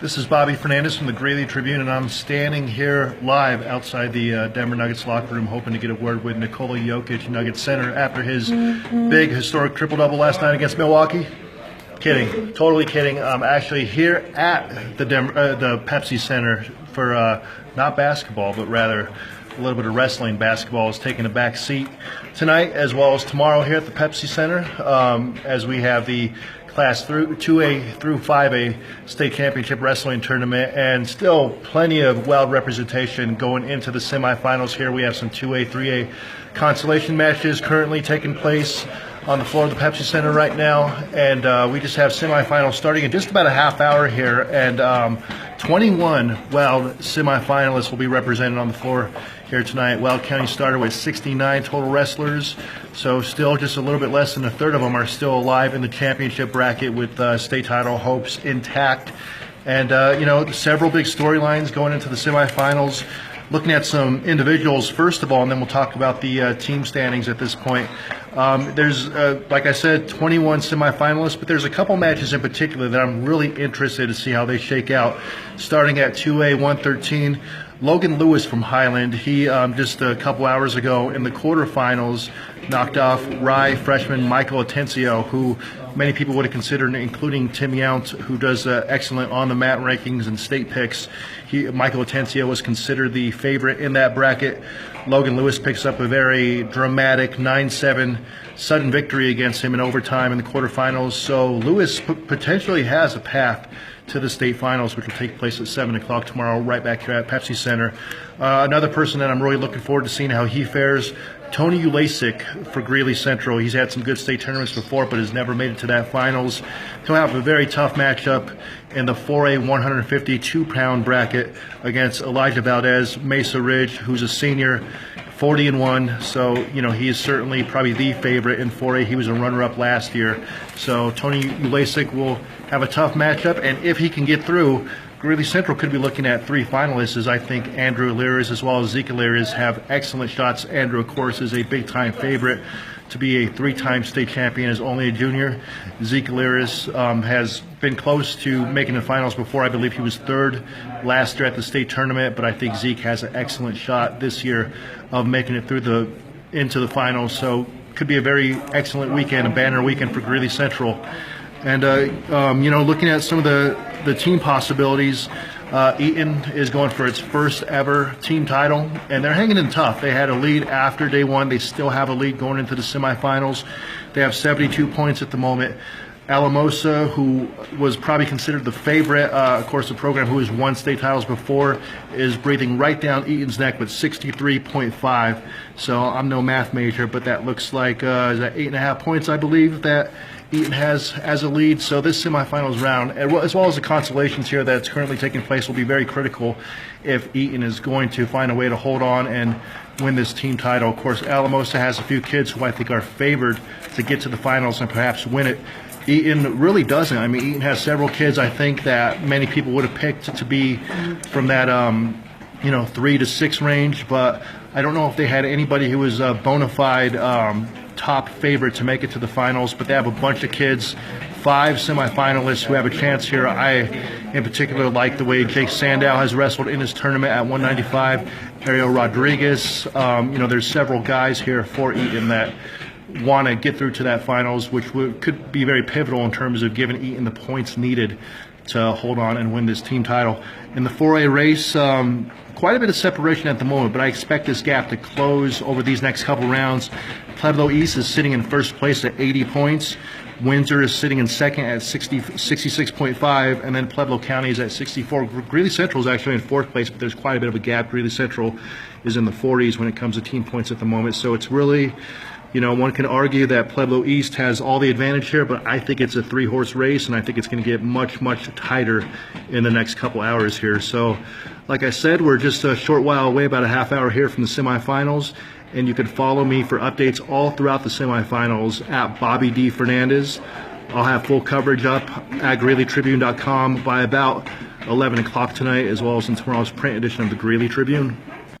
This is Bobby Fernandez from the Greeley Tribune, and I'm standing here live outside the Denver Nuggets locker room, hoping to get a word with Nikola Jokic, Nuggets center, after his big historic triple-double last night against Milwaukee. Kidding, totally kidding. I'm actually here at the Pepsi Center for not basketball, but rather a little bit of wrestling. Basketball is taking a back seat tonight, as well as tomorrow here at the Pepsi Center, as we have the Class 2A through 5A state championship wrestling tournament, and still plenty of wild representation going into the semifinals here. We have some 2A, 3A consolation matches currently taking place on the floor of the Pepsi Center right now, and we just have semifinals starting in just about a half hour here, and 21 Weld semifinalists will be represented on the floor here tonight. Weld County started with 69 total wrestlers, so still just a little bit less than a third of them are still alive in the championship bracket with state title hopes intact. And several big storylines going into the semifinals. Looking at some individuals first of all, and then we'll talk about the team standings at this point. There's, like I said, 21 semifinalists, but there's a couple matches in particular that I'm really interested to see how they shake out. Starting at 2A 113, Logan Lewis from Highland. He just a couple hours ago in the quarterfinals knocked off Rye freshman Michael Atencio, who many people would have considered, including Tim Yount, who does excellent on-the-mat rankings and state picks. Michael Atencio was considered the favorite in that bracket. Logan Lewis picks up a very dramatic 9-7 sudden victory against him in overtime in the quarterfinals. So Lewis potentially has a path to the state finals, which will take place at 7 o'clock tomorrow, right back here at Pepsi Center. Another person that I'm really looking forward to seeing how he fares, Tony Ulasic for Greeley Central. He's had some good state tournaments before, but has never made it to that finals. He'll have a very tough matchup in the 4A 152-pound bracket against Elijah Valdez, Mesa Ridge, who's a senior, 40-1. So, he is certainly probably the favorite in 4A. He was a runner-up last year. So Tony Ulasic will have a tough matchup, and if he can get through, Greeley Central could be looking at three finalists, as I think Andrew Aliris as well as Zeke Aliris have excellent shots. Andrew, of course, is a big-time favorite to be a three-time state champion as only a junior. Zeke Aliris has been close to making the finals before. I believe he was third last year at the state tournament, but I think Zeke has an excellent shot this year of making it through into the finals. So could be a very excellent weekend, a banner weekend for Greeley Central. And, looking at some of the team possibilities, Eaton is going for its first ever team title, and they're hanging in tough. They had a lead after day one. They still have a lead going into the semifinals. They have 72 points at the moment. Alamosa, who was probably considered the favorite, of course, the program who has won state titles before, is breathing right down Eaton's neck with 63.5. So I'm no math major, but that looks like is that 8.5 points, I believe, that Eaton has as a lead. So this semifinals round, as well as the consolations here that's currently taking place, will be very critical if Eaton is going to find a way to hold on and win this team title. Of course, Alamosa has a few kids who I think are favored to get to the finals and perhaps win it. Eaton really doesn't. I mean, Eaton has several kids, I think, that many people would have picked to be from that 3 to 6 range, but I don't know if they had anybody who was a bona fide top favorite to make it to the finals. But they have a bunch of kids, 5 semifinalists who have a chance here. I, in particular, like the way Jake Sandow has wrestled in his tournament at 195. Ariel Rodriguez. There's several guys here for Eaton that want to get through to that finals, which could be very pivotal in terms of giving Eaton the points needed to hold on and win this team title. In the 4A race, quite a bit of separation at the moment, but I expect this gap to close over these next couple rounds. Pueblo East is sitting in first place at 80 points. Windsor is sitting in second at 66.5, and then Pueblo County is at 64. Greeley Central is actually in fourth place, but there's quite a bit of a gap. Greeley Central is in the 40s when it comes to team points at the moment, so it's really, one can argue that Pueblo East has all the advantage here, but I think it's a 3-horse race, and I think it's going to get much, much tighter in the next couple hours here. So, like I said, we're just a short while away, about a half hour here from the semifinals, and you can follow me for updates all throughout the semifinals at Bobby D. Fernandez. I'll have full coverage up at GreeleyTribune.com by about 11 o'clock tonight, as well as in tomorrow's print edition of the Greeley Tribune.